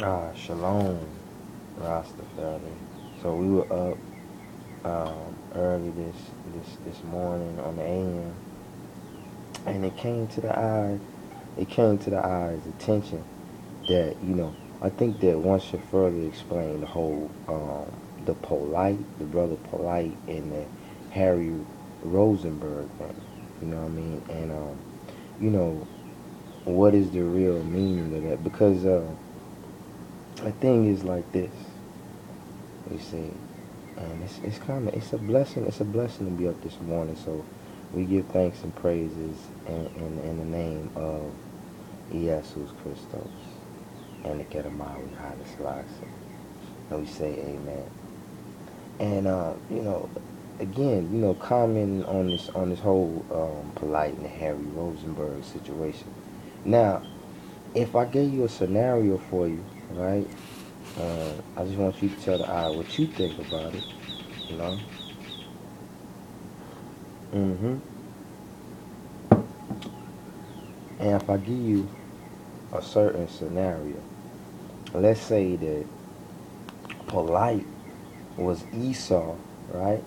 Shalom, Rastafari. So we were up early this morning on the AM, and it came to the eye's attention that I think that one should further explain the whole the brother Polite, and the Harry Rozenberg thing. You know what I mean? And you know what is the real meaning of that? Because the thing is like this. You see, and it's kind of it's a blessing. It's a blessing to be up this morning. So we give thanks and praises in the name of Jesus Christos and the QEDAMAWI, HAILE, SELASSIE. And we say Amen. And again, commenting on this whole Polite and Harry Rozenberg situation. Now, if I gave you a scenario for you, right? I just want you to tell the eye what you think about it. You know. Mm-hmm. And if I give you a certain scenario, let's say that Polite was Esau, right?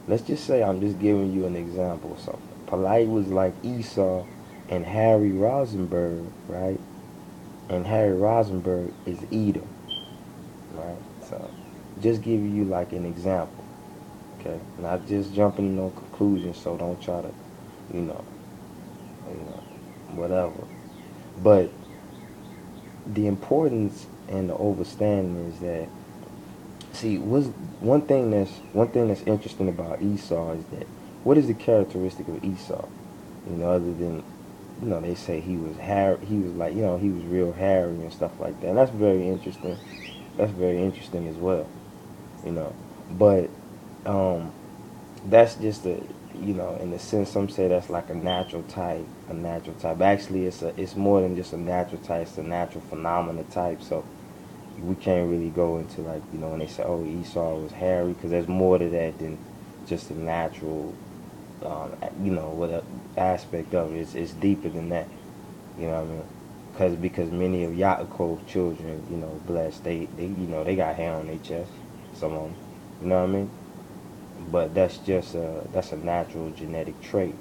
Let's just say I'm just giving you an example or something. Polite was like Esau and Harry Rozenberg, right? And Harry Rozenberg is Edom, right? So just giving you like an example, okay? Not just jumping to no conclusions, so don't try to, you know, whatever. But the importance and the overstanding is that, see, was one thing that's interesting about Esau is that what is the characteristic of Esau? Other than they say he was he was like he was real hairy and stuff like that. And that's very interesting. That's very interesting as well. You know, but that's just in a sense, some say that's like a natural type. Actually, it's more than just a natural type. It's a natural phenomena type. So we can't really go into like when they say, oh, Esau was hairy, because there's more to that than just a natural what aspect of it. It's deeper than that. You know what I mean? Because many of Yaakov's children, blessed, they got hair on their chest. Some of them. You know what I mean? But that's a natural genetic trait.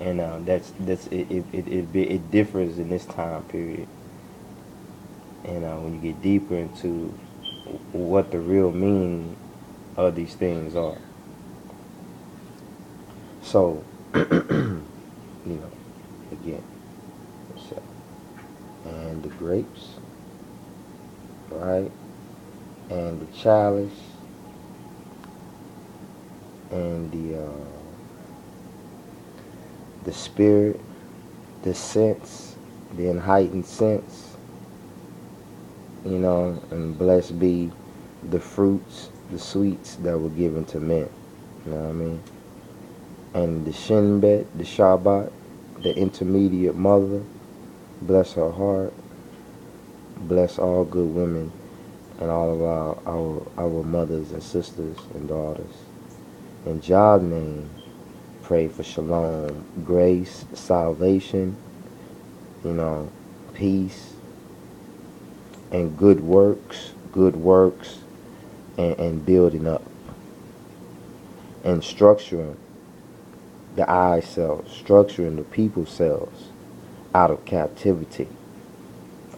And it differs in this time period. And when you get deeper into what the real meaning of these things are. So, again, so, and the grapes, right? And the chalice, and the spirit, the sense, the enlightened sense, and blessed be the fruits, the sweets that were given to men. You know what I mean? And the Shinbet, the Shabbat, the intermediate mother, bless her heart, bless all good women, and all of our mothers and sisters and daughters. In Jah's name, pray for shalom, grace, salvation, peace, and good works, and building up, and structuring the I cells, structuring the people cells out of captivity,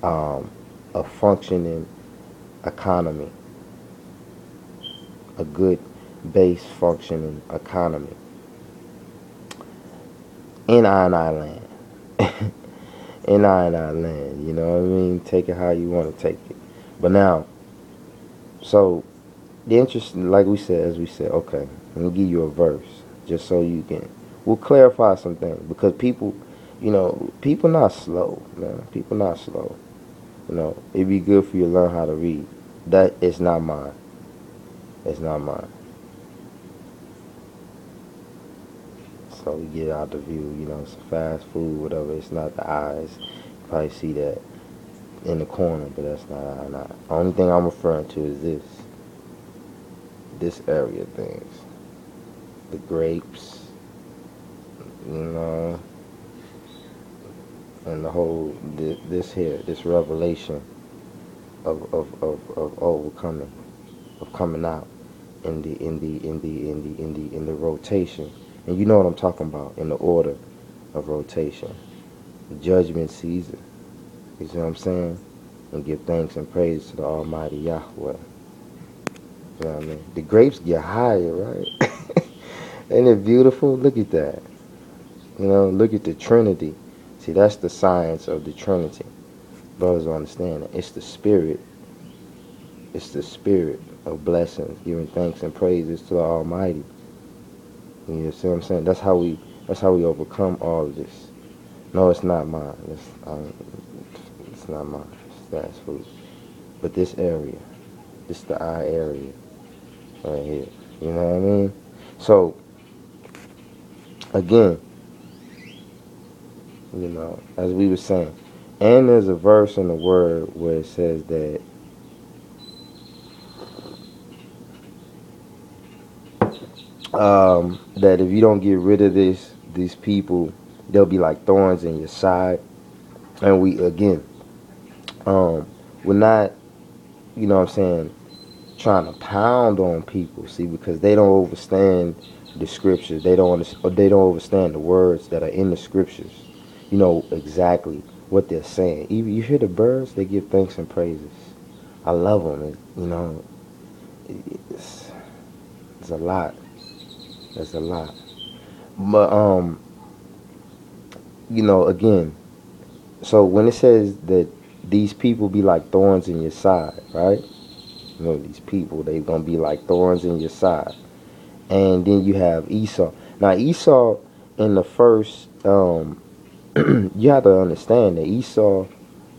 a functioning economy, a good base functioning economy in I land. In I land, you know what I mean? Take it how you want to take it. But now, so the interesting, like we said, as we said, okay, let me give you a verse just so you can. We'll clarify some things because people, people not slow, man. People not slow. It'd be good for you to learn how to read. That is not mine. It's not mine. So we get out the view, some fast food, whatever. It's not the eyes. You probably see that in the corner, but that's not. Only thing I'm referring to is this area of things. The grapes, and the whole this revelation of overcoming, of coming out in the rotation. And you know what I'm talking about, in the order of rotation. The judgment season. You see what I'm saying? And give thanks and praise to the Almighty Yahweh. You know what I mean? The grapes get higher, right? Ain't it beautiful? Look at that. You know, look at the Trinity. See, that's the science of the Trinity. Brothers don't understand that. It's the spirit. It's the spirit of blessings, giving thanks and praises to the Almighty. You see what I'm saying? That's how we overcome all of this. No, it's not mine. It's not mine. It's fast food. But this area, this the eye area right here. You know what I mean? So again, you know, as we were saying, and there's a verse in the Word where it says that that if you don't get rid of these people, they'll be like thorns in your side. And we again, we're not, you know what I'm saying, trying to pound on people, see, because they don't understand the scriptures. They don't understand the words that are in the scriptures. You know exactly what they're saying. Even you hear the birds, they give thanks and praises. I love them. You know, it's a lot. It's a lot. But you know, again, so when it says that these people be like thorns in your side, right? You know, these people, they gonna be like thorns in your side. And then you have Esau. Now Esau in the first, you have to understand that Esau,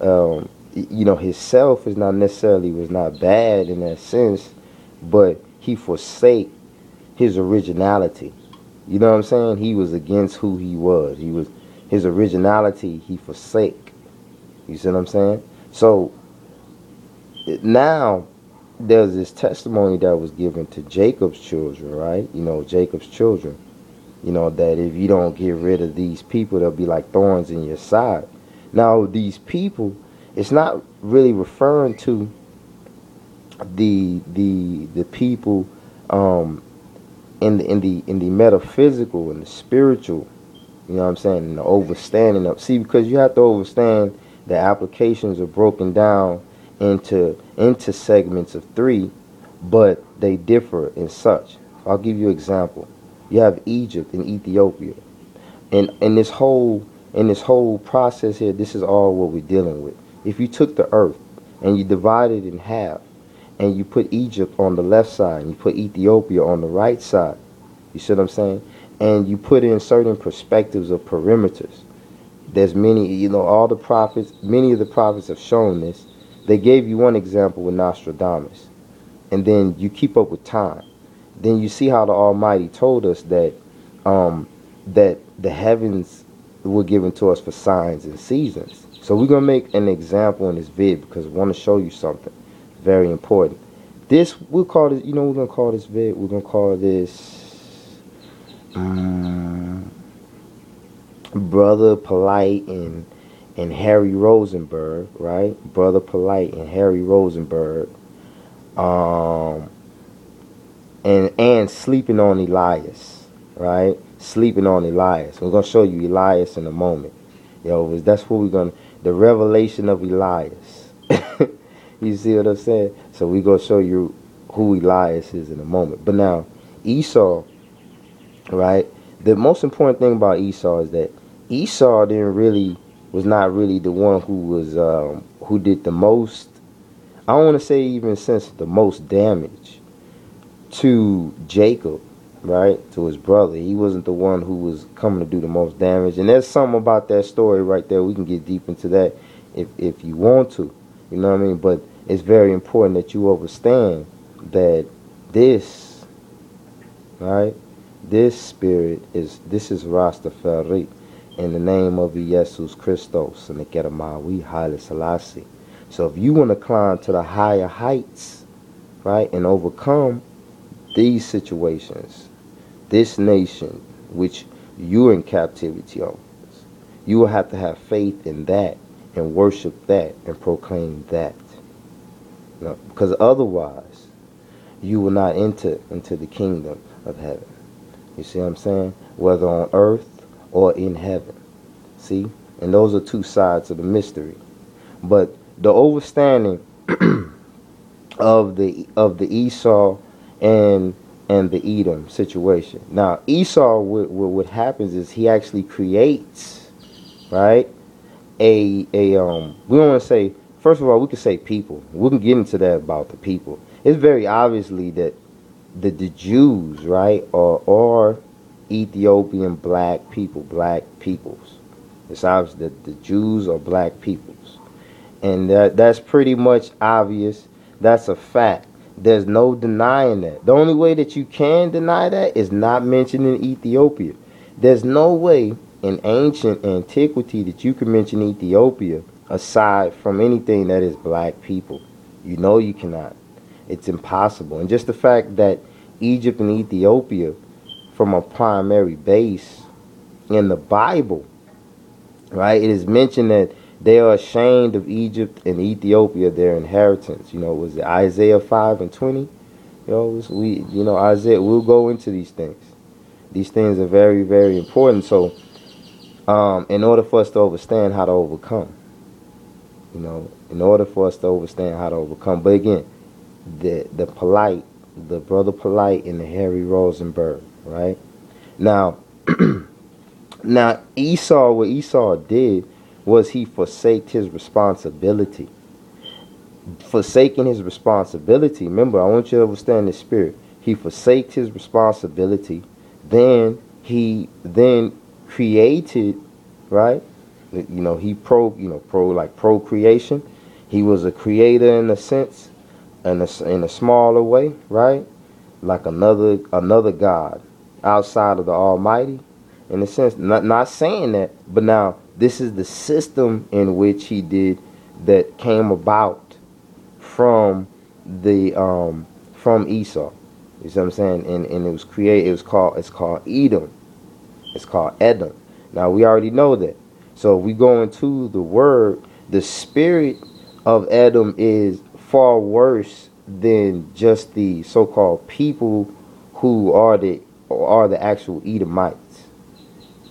you know, himself is not necessarily was not bad in that sense, but he forsake his originality. You know what I'm saying? He was against who he was. He was his originality. He forsake. You see what I'm saying? So now there's this testimony that was given to Jacob's children, right? You know, Jacob's children. You know, that if you don't get rid of these people, they'll be like thorns in your side. Now, these people, it's not really referring to the people in the metaphysical and the spiritual. You know what I'm saying? And the overstanding of, see, because you have to understand the applications are broken down into segments of 3, but they differ in such. I'll give you an example. You have Egypt and Ethiopia, and in this whole process here, this is all what we're dealing with. If you took the earth and you divided it in half, and you put Egypt on the left side, and you put Ethiopia on the right side, you see what I'm saying? And you put in certain perspectives of perimeters. There's many, you know, all the prophets, many of the prophets have shown this. They gave you one example with Nostradamus. And then you keep up with time. Then you see how the Almighty told us that that the heavens were given to us for signs and seasons. So we're going to make an example in this vid because I want to show you something very important. This, we'll call this, you know, we're going to call this vid, we're going to call this Brother Polite and Harry Rozenberg, right? Brother Polite and Harry Rozenberg, and sleeping on Elias, right? Sleeping on Elias. We're gonna show you Elias in a moment. Yo, that's what we're gonna, the revelation of Elias. You see what I'm saying? So we're gonna show you who Elias is in a moment. But now, Esau, right? The most important thing about Esau is that Esau was not really the one who did the most, I don't want to say even since the most damage to Jacob, right? To his brother. He wasn't the one who was coming to do the most damage. And there's something about that story right there. We can get deep into that if you want to. You know what I mean? But it's very important that you understand that this, right? This spirit is Rastafari in the name of Jesus Christos and the QEDAMAWI, HAILE, SELASSIE. So if you want to climb to the higher heights, right, and overcome these situations, this nation which you're in captivity of, You will have to have faith in that and worship that and proclaim that. You know, because otherwise, you will not enter into the kingdom of heaven. You see what I'm saying? Whether on earth or in heaven. See? And those are two sides of the mystery. But the overstanding of the Esau and the Edom situation. Now Esau, what happens is he actually creates, right? We don't want to say, first of all, we can say people. We can get into that about the people. It's very obviously that the Jews, right, are Ethiopian black peoples. It's obvious that the Jews are black peoples. And that's pretty much obvious. That's a fact. There's no denying that. The only way that you can deny that is not mentioning Ethiopia. There's no way in ancient antiquity that you can mention Ethiopia aside from anything that is black people. You know you cannot. It's impossible. And just the fact that Egypt and Ethiopia, from a primary base in the Bible, right, it is mentioned that they are ashamed of Egypt and Ethiopia, their inheritance. You know, was it Isaiah 5:20? Isaiah, we'll go into these things. These things are very, very important. So, in order for us to understand how to overcome, in order for us to understand how to overcome. But again, the brother polite and the Harry Rozenberg, right? Now, now Esau, what Esau did was he forsaked his responsibility. Forsaking his responsibility. Remember, I want you to understand the spirit. He forsaked his responsibility. Then he created, right? He procreation. He was a creator in a sense, in a smaller way, right? Like another God outside of the Almighty, in a sense. Not saying that, but now this is the system in which he did that came about from from Esau. You see what I'm saying? And it was created. It's called Edom. It's called Edom. Now we already know that. So if we go into the word, the spirit of Edom is far worse than just the so-called people who are the actual Edomites.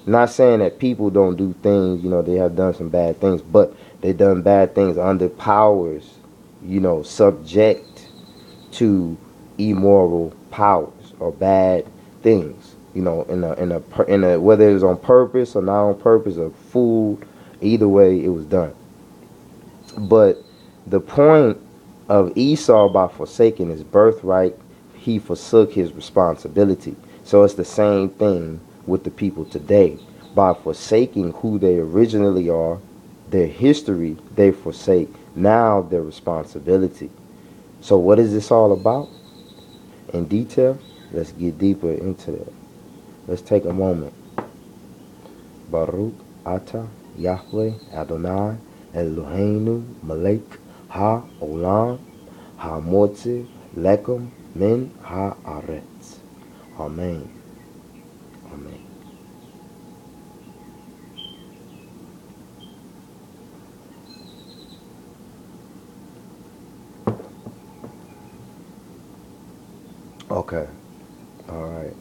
Not saying that people don't do things, they have done some bad things, but they done bad things under powers, subject to immoral powers or bad things, in a whether it was on purpose or not on purpose or fool, either way it was done. But the point of Esau, by forsaking his birthright, he forsook his responsibility. So it's the same thing with the people today. By forsaking who they originally are, their history, they forsake now their responsibility. So what is this all about? In detail, let's get deeper into that. Let's take a moment. Baruch Ata Yahweh Adonai Eloheinu Melech Ha-Olam Ha-Motzi Lekum Min Ha-Aretz. Amen. Amen. Okay. All right.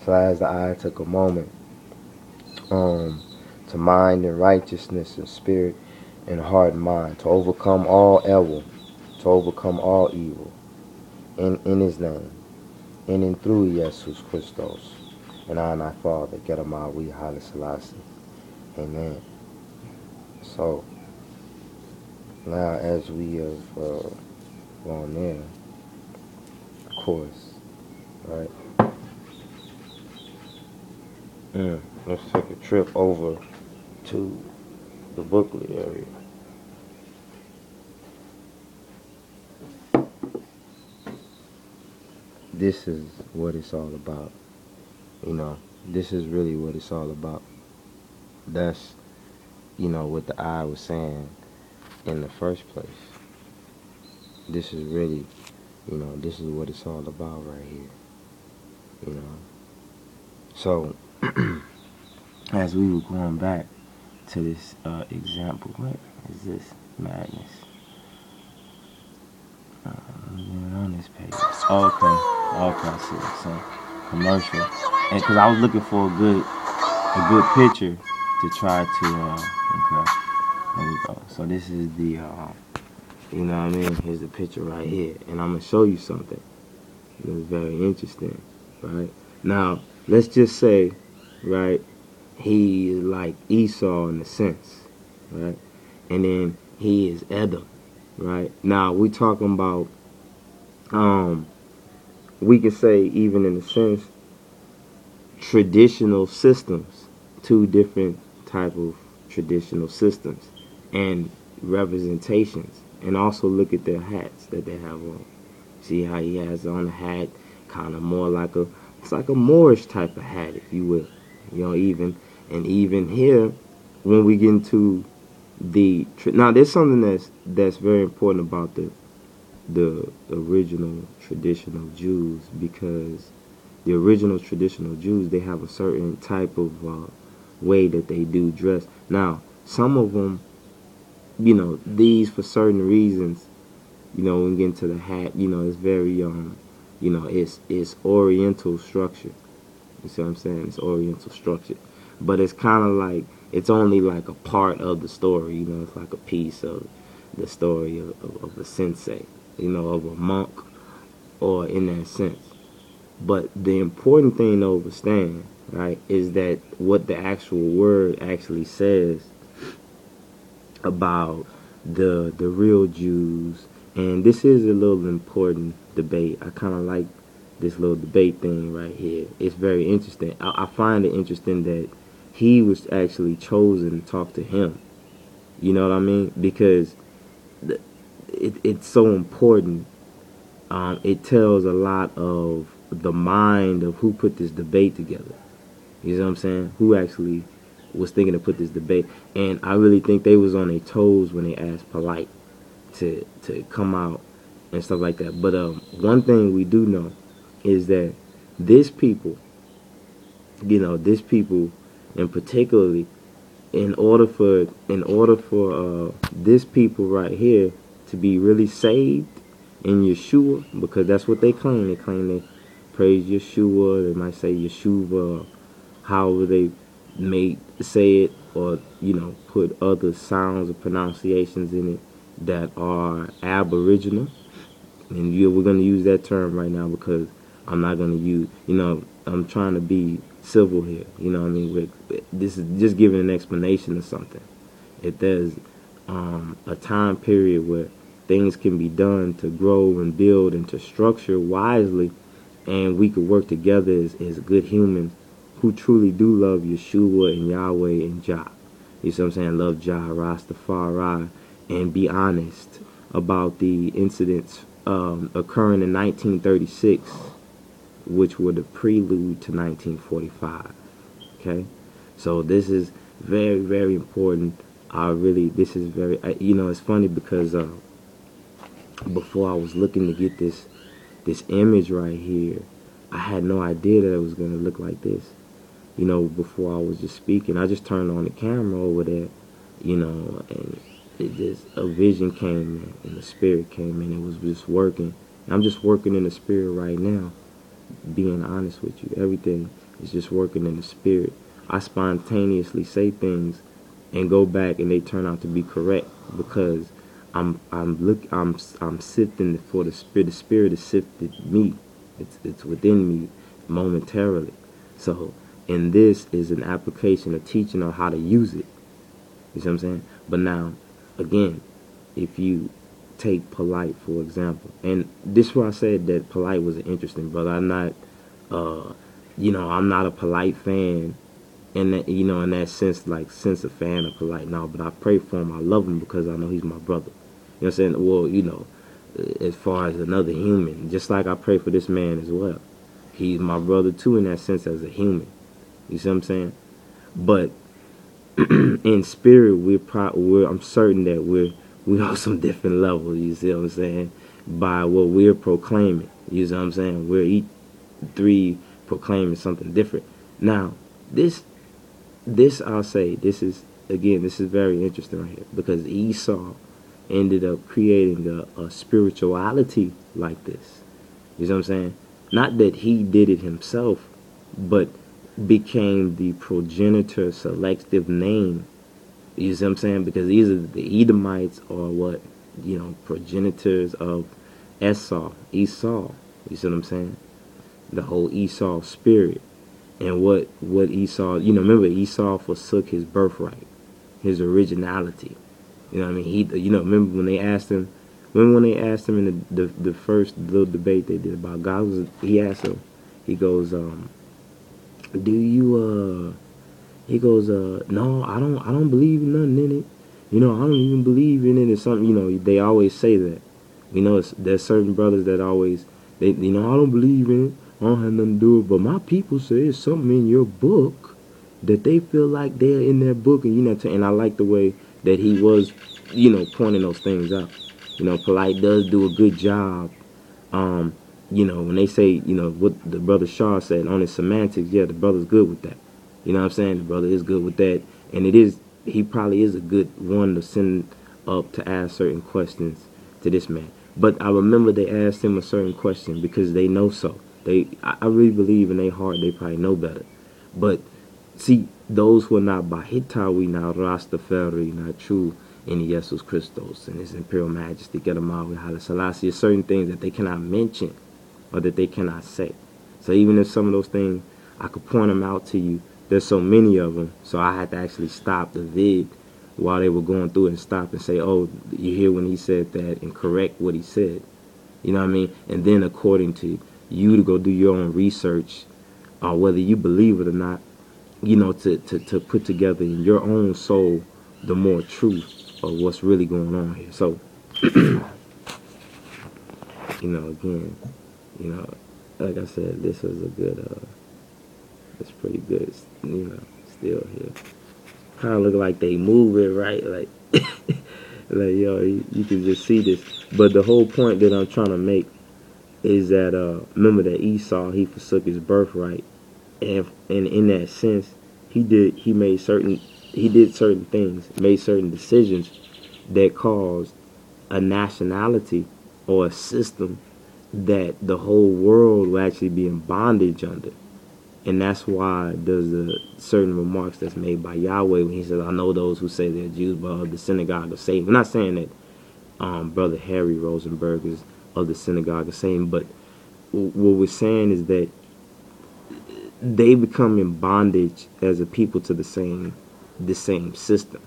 So as I took a moment to mind in righteousness and spirit and heart and mind, to overcome all evil, to overcome all evil, in his name, and in through Jesus Christos, and I and our Father, QEDAMAWI, HAILE SELASSIE. Amen. So, now as we have gone there, of course, right? Let's take a trip over to the booklet area. This is what it's all about. This is really what it's all about. That's, what the I was saying in the first place. This is really, this is what it's all about right here. So, as we were going back to this example. What is this madness? On this page. Oh, okay, I see it. So commercial, and because I was looking for a good picture to try to okay, there we go. So this is the you know what I mean. Here's the picture right here, and I'm gonna show you something. It's very interesting, right? Now let's just say, right, he is like Esau in a sense, right, and then he is Edom, right? Now we talking about we can say even in a sense traditional systems, two different type of traditional systems and representations, and also look at their hats that they have on. See how he has on a hat kind of more like it's like a Moorish type of hat, if you will, you know. Even here when we get into now there's something that's very important about the original traditional Jews, because the original traditional Jews, they have a certain type of way that they do dress. Now, some of them, you know, these for certain reasons, you know, when we get into the hat, you know, it's very, you know, it's Oriental structure. You see what I'm saying? It's Oriental structure. But it's kind of like, it's only like a part of the story, you know, it's like a piece of the story of a sensei, you know, of a monk, or in that sense. But the important thing to understand, right, is that what the actual word actually says about the real Jews. And this is a little important debate. I kind of like this little debate thing right here. It's very interesting. I find it interesting that he was actually chosen to talk to him. You know what I mean? Because it's so important. It tells a lot of the mind of who put this debate together. You know what I'm saying? Who actually was thinking to put this debate. And I really think they was on their toes when they asked Polite to come out and stuff like that. But one thing we do know is that this people, you know, this people, and particularly in order for this people right here to be really saved in Yeshua, because that's what they claim. They claim they praise Yeshua. They might say Yeshua, however they may say it, or, you know, put other sounds or pronunciations in it that are aboriginal. And we're going to use that term right now because I'm not going to use, you know, I'm trying to be civil here. You know what I mean? This is just giving an explanation of something. If there's a time period where things can be done to grow and build and to structure wisely, and we could work together as good humans who truly do love Yeshua and Yahweh and Jah. You see what I'm saying? Love Jah, Rastafari, and be honest about the incidents occurring in 1936, which were the prelude to 1945. Okay? So this is very, very important. This is very, you know, it's funny because before I was looking to get this image right here, I had no idea that it was going to look like this. You know, before I was just speaking, I just turned on the camera over there, you know, and a vision came in, and the spirit came in. It was just working. I'm just working in the spirit right now, being honest with you. Everything is just working in the spirit. I spontaneously say things and go back, and they turn out to be correct because I'm sifting for the spirit. The spirit has sifted me. It's within me momentarily. So, and this is an application of teaching on how to use it. You see what I'm saying? But now, again, if you take Polite, for example, and this is why I said that Polite was an interesting brother. I'm not, you know, I'm not a Polite fan, and that, you know, in that sense, like sense of fan of Polite. No, but I pray for him. I love him because I know he's my brother. You know what I'm saying? Well, you know, as far as another human, just like I pray for this man as well. He's my brother too in that sense as a human. You see what I'm saying? But in spirit, I'm certain that we're on some different levels. You see what I'm saying? By what we're proclaiming. You see what I'm saying? We're each three proclaiming something different. Now, this I'll say, this is again, this is very interesting right here, because Esau ended up creating a spirituality like this. You know what I'm saying? Not that he did it himself, but became the progenitor selective name. You see what I'm saying? Because these are the Edomites, or what, you know, progenitors of Esau. You see what I'm saying? The whole Esau spirit. And what Esau, you know, remember Esau forsook his birthright, his originality. You know what I mean? He, you know, remember when they asked him in the first little debate they did about God, he asked him, he goes, do you, he goes, no, I don't believe in nothing in it. You know, I don't even believe in it. It's something, you know, they always say that. You know, there's certain brothers that always, you know, I don't believe in it. I don't have nothing to do with it. But my people say it's something in your book that they feel like they're in their book. And, you know, and I like the way that he was, you know, pointing those things out. You know, Polite does do a good job. You know, when they say, you know, what the brother Shaw said on his semantics, yeah, the brother's good with that. You know what I'm saying? The brother is good with that. And he probably is a good one to send up to ask certain questions to this man. But I remember they asked him a certain question because they know so. I really believe in their heart they probably know better. But see, those who are not Bahitawi, not Rastafari, not true in Jesus Christos and His Imperial Majesty, QEDAMAWI, HAILE, SELASSIE, certain things that they cannot mention or that they cannot say. So even if some of those things, I could point them out to you, there's so many of them, so I had to actually stop the vid while they were going through it and stop and say, oh, you hear when he said that, and correct what he said. You know what I mean? And then according to you to go do your own research, or whether you believe it or not, you know, to put together in your own soul the more truth of what's really going on here. So, you know, again, you know, like I said, this was a good, it's pretty good, you know, still here. Kind of look like they move it right, like, like, yo, you can just see this. But the whole point that I'm trying to make is that, remember that Esau, he forsook his birthright. And in that sense, he did certain things, made certain decisions that caused a nationality or a system that the whole world will actually be in bondage under. And that's why there's the certain remarks that's made by Yahweh when he says, I know those who say they're Jews, but of the synagogue of Satan. I'm not saying that Brother Harry Rozenberg is of the synagogue of Satan, but what we're saying is that they become in bondage as a people to the same system.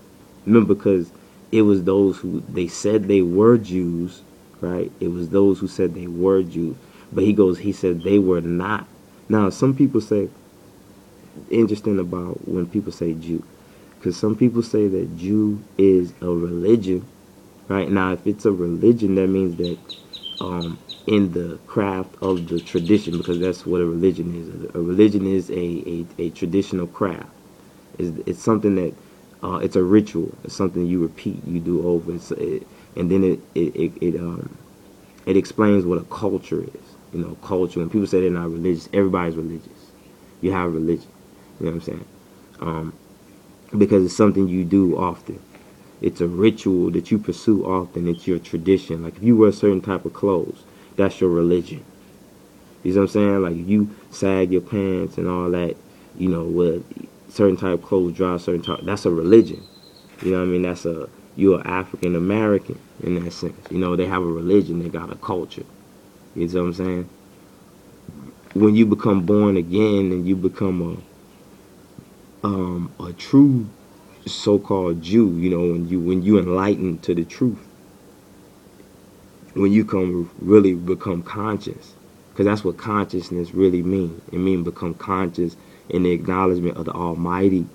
Remember, because it was those who they said they were Jews, right? It was those who said they were Jews. But he said they were not. Now, some people say, interesting about when people say Jew, because some people say that Jew is a religion, right? Now, if it's a religion, that means that in the craft of the tradition, because that's what a religion is. A religion is a traditional craft. It's something that it's a ritual. It's something you repeat, you do over, and then it explains what a culture is. You know, culture. When people say they're not religious, everybody's religious. You have religion. You know what I'm saying? Because it's something you do often. It's a ritual that you pursue often. It's your tradition. Like if you wear a certain type of clothes, that's your religion. You know what I'm saying? Like if you sag your pants and all that, you know, with certain type of clothes, drive certain type, that's a religion. You know what I mean? You're African American in that sense. You know, they have a religion, they got a culture. You know what I'm saying? When you become born again and you become a true so-called Jew, you know, when you enlighten to the truth, when you really become conscious, because that's what consciousness really means. It means become conscious in the acknowledgement of the Almighty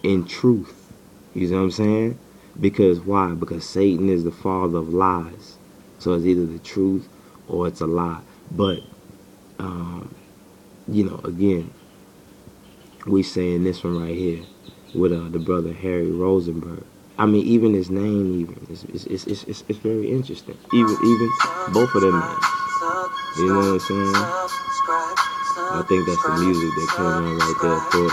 in truth. You know what I'm saying? Because why? Because Satan is the father of lies. So it's either the truth or it's a lie. But, you know, again, we saying this one right here with the brother Harry Rozenberg. I mean, even his name, it's very interesting. Even both of them names. You know what I'm saying? I think that's the music that came on right there for it.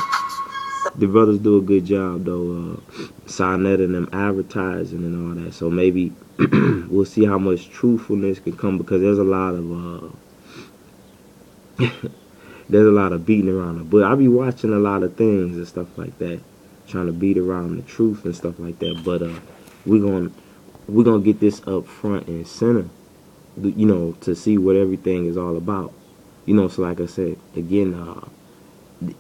The brothers do a good job though, Sonnet and them advertising and all that. So maybe we'll see how much truthfulness can come, because there's a lot of there's a lot of beating around the bush. I be watching a lot of things and stuff like that, trying to beat around the truth and stuff like that. But we're gonna get this up front and center, you know, to see what everything is all about. You know, so like I said again,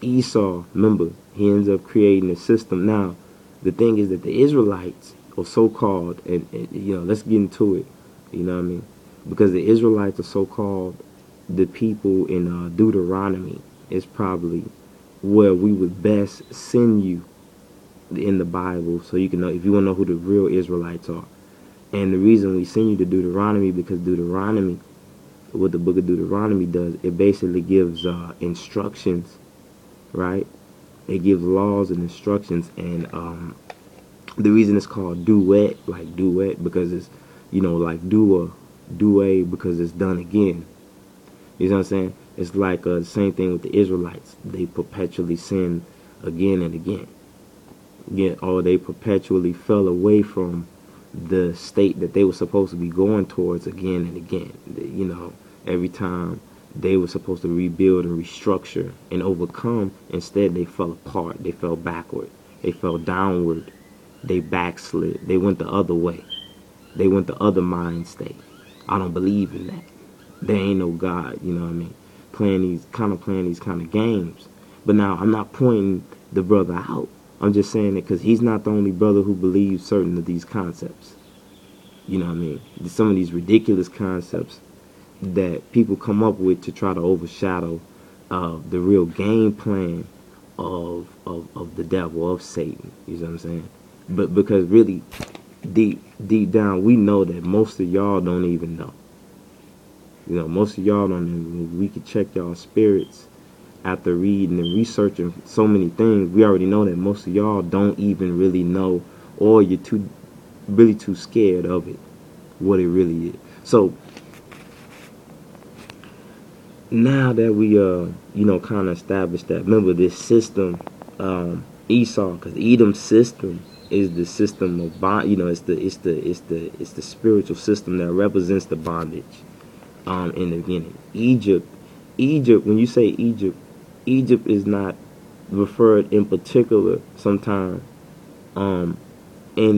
Esau, remember, he ends up creating a system. Now, the thing is that the Israelites, or so-called, and you know, let's get into it. You know what I mean? Because the Israelites are so-called the people in Deuteronomy is probably where we would best send you in the Bible, so you can know, if you want to know who the real Israelites are. And the reason we send you to Deuteronomy, because Deuteronomy, what the book of Deuteronomy does, it basically gives instructions, right? It gives laws and instructions. And the reason it's called duet, like duet, because it's, you know, like dua, because it's done again. You know what I'm saying? It's like the same thing with the Israelites. They perpetually sin again and again. Yeah, or they perpetually fell away from the state that they were supposed to be going towards again and again. You know, every time they were supposed to rebuild and restructure and overcome, instead they fell apart. They fell backward. They fell downward. They backslid. They went the other way. They went the other mind state. I don't believe in that. There ain't no God, you know what I mean? Playing these kind of games. But now, I'm not pointing the brother out. I'm just saying it because he's not the only brother who believes certain of these concepts. You know what I mean? Some of these ridiculous concepts that people come up with to try to overshadow the real game plan of the devil, of Satan. You know what I'm saying? But because really, deep down, we know that most of y'all don't even know. You know, most of y'all don't even, we could check y'all spirits after reading and researching so many things. We already know that most of y'all don't even really know, or you're really too scared of it, what it really is. So now that we you know, kind of established that, remember this system, Esau, because Edom's system is the system of bond. You know, it's the spiritual system that represents the bondage. In the beginning, Egypt, when you say Egypt is not referred in particular sometimes in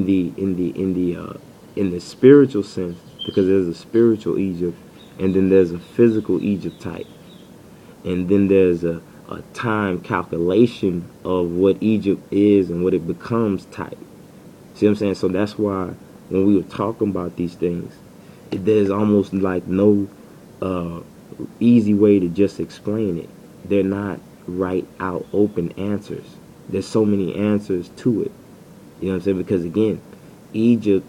the spiritual sense, because there's a spiritual Egypt, and then there's a physical Egypt type, and then there's a time calculation of what Egypt is and what it becomes type. See what I'm saying? So that's why when we were talking about these things, there's almost like no easy way to just explain it. They're not right out open answers. There's so many answers to it. You know what I'm saying? Because again, Egypt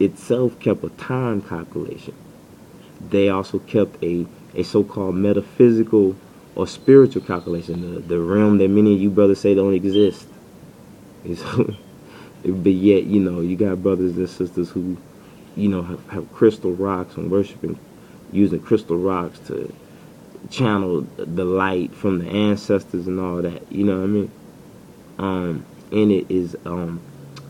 itself kept a time calculation. They also kept a so-called metaphysical or spiritual calculation, the realm that many of you brothers say don't exist. But yet, you know, you got brothers and sisters who, you know, have crystal rocks and worshiping, using crystal rocks to channel the light from the ancestors and all that. You know what I mean? And it is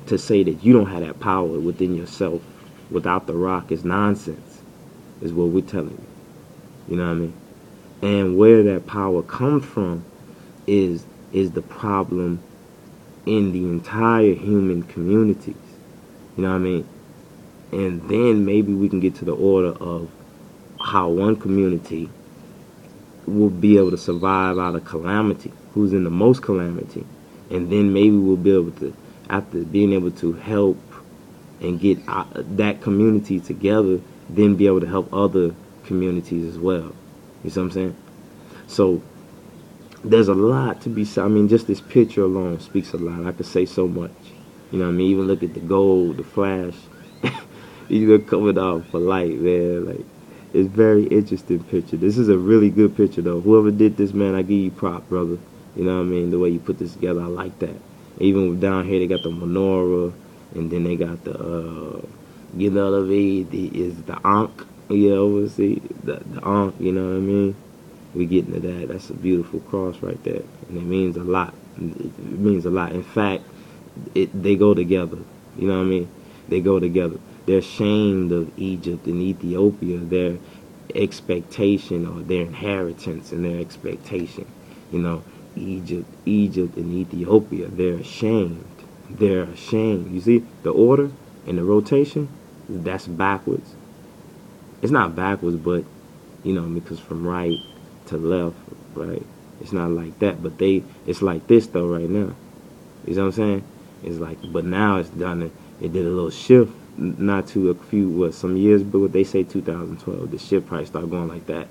to say that you don't have that power within yourself without the rock is nonsense, is what we're telling you. You know what I mean? And where that power comes from is the problem in the entire human communities. You know what I mean? And then maybe we can get to the order of how one community will be able to survive out of calamity, who's in the most calamity. And then maybe we'll be able to, after being able to help and get that community together, then be able to help other communities as well. You see what I'm saying? So there's a lot to be said. I mean, just this picture alone speaks a lot. I could say so much. You know what I mean? Even look at the gold, the flash. Even coming off for light, man. Like, it's very interesting picture. This is a really good picture, though. Whoever did this, man, I give you prop, brother. You know what I mean? The way you put this together, I like that. Even down here, they got the menorah, and then they got the, you know what I mean? Is the Ankh, you know, see? The Ankh, you know what I mean? We getting to that. That's a beautiful cross right there, and it means a lot. It means a lot. In fact, they go together. You know what I mean? They go together. They're ashamed of Egypt and Ethiopia, their expectation or their inheritance and their expectation. You know, Egypt and Ethiopia, they're ashamed. They're ashamed. You see the order and the rotation? That's backwards. It's not backwards, but, you know, because from right to left, right? It's not like that, but it's like this though right now. You know what I'm saying? It's like, but now it's done. It did a little shift, not to a few, some years, but what they say 2012, the shift probably started going like that.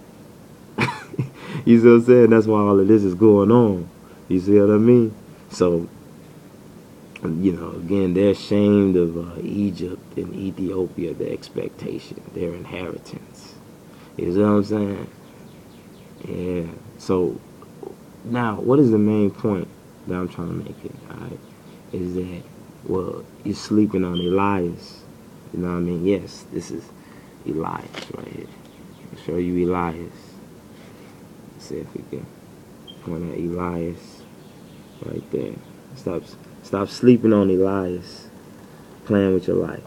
You see what I'm saying? That's why all of this is going on. You see what I mean? So, you know, again, they're ashamed of Egypt and Ethiopia, their expectation, their inheritance. You see what I'm saying? Yeah. So, now, what is the main point that I'm trying to make here? All right, is that, well, you're sleeping on Elias. You know what I mean? Yes, this is Elias right here. I'll show you Elias. Let's see if we can point at Elias right there. Stop sleeping on Elias, playing with your life.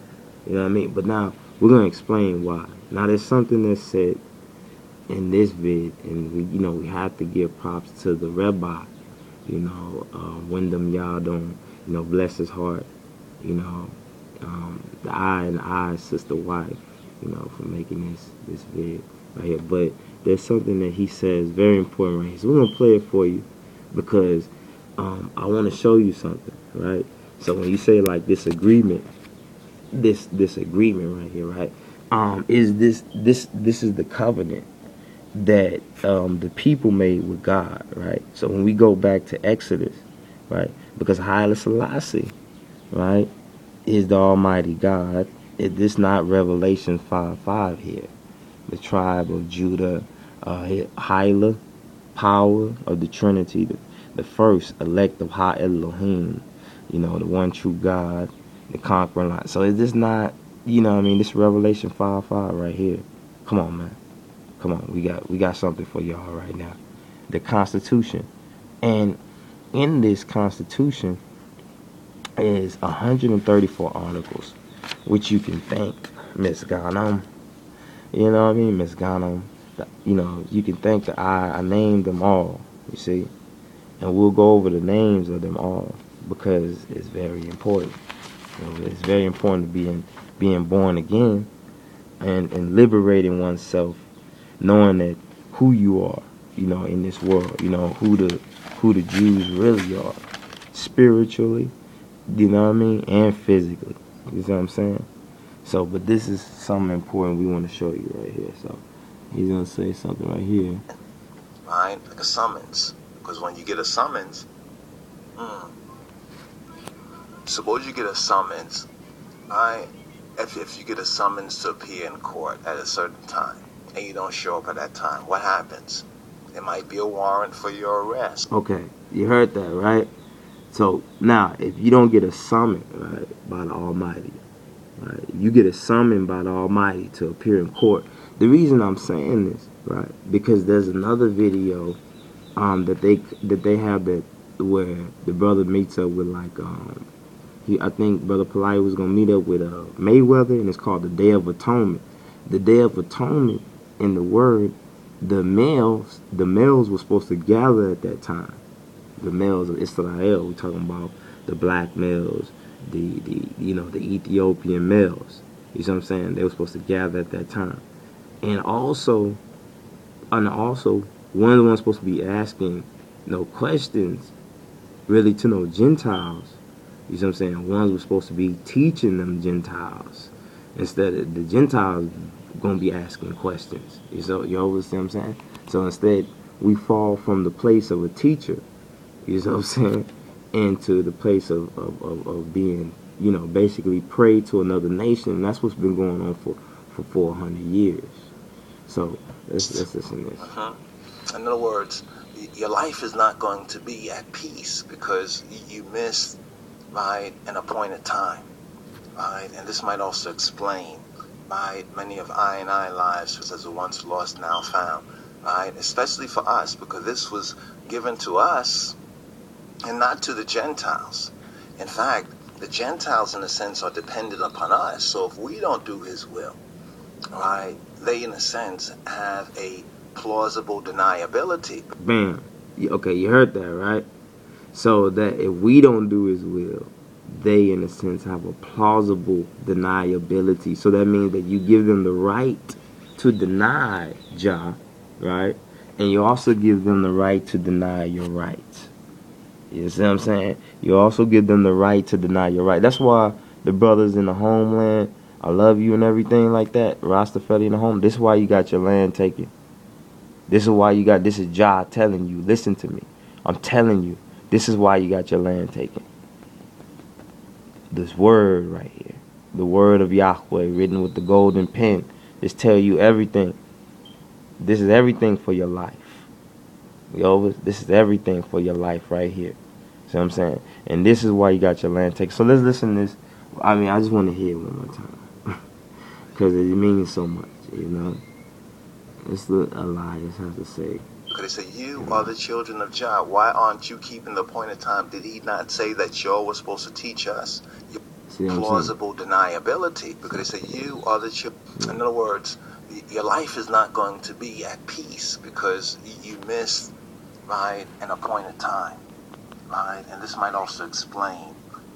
You know what I mean? But now, we're going to explain why. Now, there's something that's said in this vid, and we have to give props to the Rebbe, Wyndham Yadon, bless his heart, the I sister wife, for making this vid right here. But there's something that he says very important right here. So we're gonna play it for you because I want to show you something, right? So when you say like this agreement right here, right? Is this is the covenant that the people made with God, right? So when we go back to Exodus, right? Because HAILE SELASSIE, right, is the Almighty God. This not Revelation 5:5 here. The tribe of Judah, HAILE, power of the Trinity, the first elect of Ha Elohim, the one true God, the conquering lion. So is this not, this Revelation 5:5 right here? Come on, man. Come on, we got something for y'all right now. The Constitution. And in this Constitution is 134 articles, which you can thank Miss Ghanem. You know what I mean, Miss Ghanem. You can thank the I named them all, you see. And we'll go over the names of them all because it's very important. It's very important to being born again and liberating oneself, knowing that who you are, in this world, who the Jews really are, spiritually, you know what I mean, and physically. You see what I'm saying? So, but this is something important we want to show you right here. So, he's gonna say something right here. Right, like a summons, because when you get a summons, suppose you get a summons, right? If you get a summons to appear in court at a certain time, and you don't show up at that time, what happens? There might be a warrant for your arrest. Okay, you heard that, right? So now, if you don't get a summon, right, by the Almighty, right, you get a summon by the Almighty to appear in court. The reason I'm saying this, right, because there's another video that they have that where the brother meets up with I think Brother Polite was gonna meet up with Mayweather, and it's called the Day of Atonement. The Day of Atonement, in the word, the males were supposed to gather at that time. The males of Israel, we're talking about the black males, the Ethiopian males. You see what I'm saying? They were supposed to gather at that time. And also one of the ones supposed to be asking no questions really to no Gentiles. You see what I'm saying? Ones were supposed to be teaching them Gentiles instead of the Gentiles gonna be asking questions. You understand what I'm saying? So instead, we fall from the place of a teacher, you know what I'm saying, into the place of being, basically prey to another nation. And that's what's been going on for 400 years. So let's listen to this. In other words, your life is not going to be at peace because you missed, right, an appointed time, right? And this might also explain, right, many of I lives, which as a once lost, now found, right? Especially for us, because this was given to us, and not to the Gentiles. In fact, the Gentiles, in a sense, are dependent upon us. So if we don't do his will, right, they, in a sense, have a plausible deniability. Bam. Okay, you heard that, right? So that if we don't do his will, they, in a sense, have a plausible deniability. So that means that you give them the right to deny Jah, right? And you also give them the right to deny your rights. You see what I'm saying? You also give them the right to deny your right. That's why the brothers in the homeland, I love you and everything like that, Rastafari in the home, this is why you got your land taken. This is why you got, this is Jah telling you, listen to me. I'm telling you, this is why you got your land taken. This word right here, the word of Yahweh written with the golden pen, just tell you everything. This is everything for your life. This is everything for your life right here. See what I'm saying? And this is why you got your land taken. So let's listen to this. I mean, I just want to hear it one more time. Because it means so much, you know. It's what Elias has to say. Because they say, you are the children of Jah. Why aren't you keeping the appointed time? Did he not say that y'all was supposed to teach us? Plausible deniability. Because they say, you are the children. In other words, your life is not going to be at peace because you missed, right, an appointed time. Right? And this might also explain,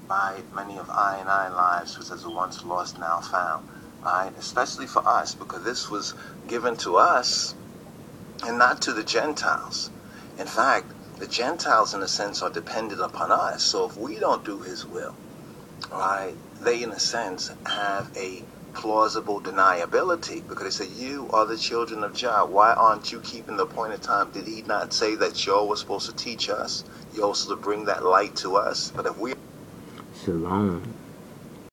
right, many of I and I lives, which as once lost, now found. Right? Especially for us, because this was given to us and not to the Gentiles. In fact, the Gentiles, in a sense, are dependent upon us. So if we don't do his will, right, they, in a sense, have a plausible deniability. Because they say, you are the children of Jah. Why aren't you keeping the appointed time? Did he not say that y'all was supposed to teach us? You're supposed to bring that light to us? But if we... Shalom.